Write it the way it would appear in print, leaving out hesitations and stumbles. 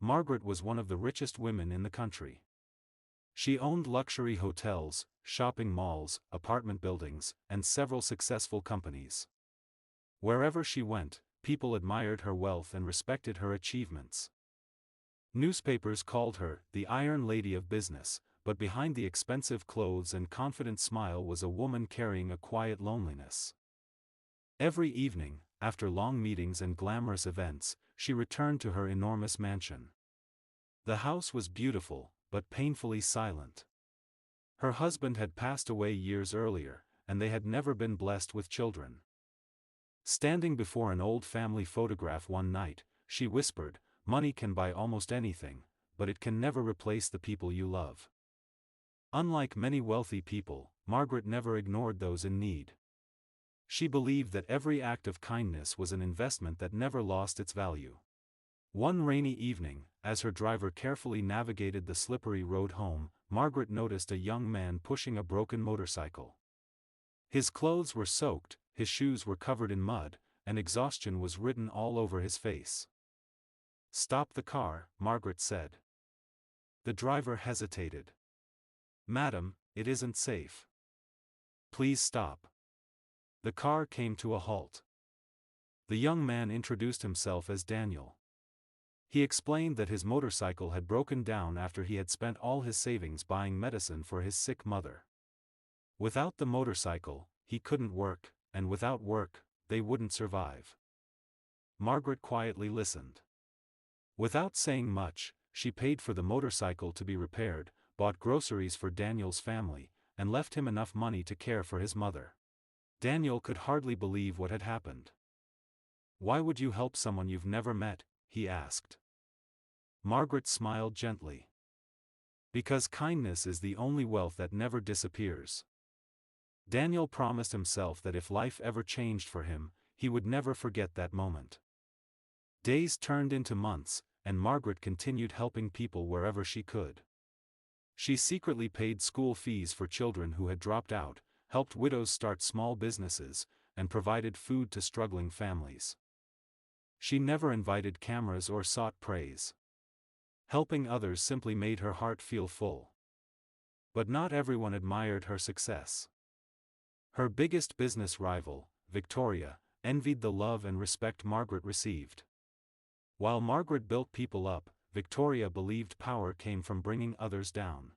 Margaret was one of the richest women in the country. She owned luxury hotels, shopping malls, apartment buildings, and several successful companies. Wherever she went, people admired her wealth and respected her achievements. Newspapers called her the Iron Lady of Business, but behind the expensive clothes and confident smile was a woman carrying a quiet loneliness. Every evening, after long meetings and glamorous events, she returned to her enormous mansion. The house was beautiful, but painfully silent. Her husband had passed away years earlier, and they had never been blessed with children. Standing before an old family photograph one night, she whispered, "Money can buy almost anything, but it can never replace the people you love." Unlike many wealthy people, Margaret never ignored those in need. She believed that every act of kindness was an investment that never lost its value. One rainy evening, as her driver carefully navigated the slippery road home, Margaret noticed a young man pushing a broken motorcycle. His clothes were soaked, his shoes were covered in mud, and exhaustion was written all over his face. "Stop the car," Margaret said. The driver hesitated. "Madam, it isn't safe. Please stop." The car came to a halt. The young man introduced himself as Daniel. He explained that his motorcycle had broken down after he had spent all his savings buying medicine for his sick mother. Without the motorcycle, he couldn't work, and without work, they wouldn't survive. Margaret quietly listened. Without saying much, she paid for the motorcycle to be repaired, bought groceries for Daniel's family, and left him enough money to care for his mother. Daniel could hardly believe what had happened. "Why would you help someone you've never met?" he asked. Margaret smiled gently. "Because kindness is the only wealth that never disappears." Daniel promised himself that if life ever changed for him, he would never forget that moment. Days turned into months, and Margaret continued helping people wherever she could. She secretly paid school fees for children who had dropped out, helped widows start small businesses, and provided food to struggling families. She never invited cameras or sought praise. Helping others simply made her heart feel full. But not everyone admired her success. Her biggest business rival, Victoria, envied the love and respect Margaret received. While Margaret built people up, Victoria believed power came from bringing others down.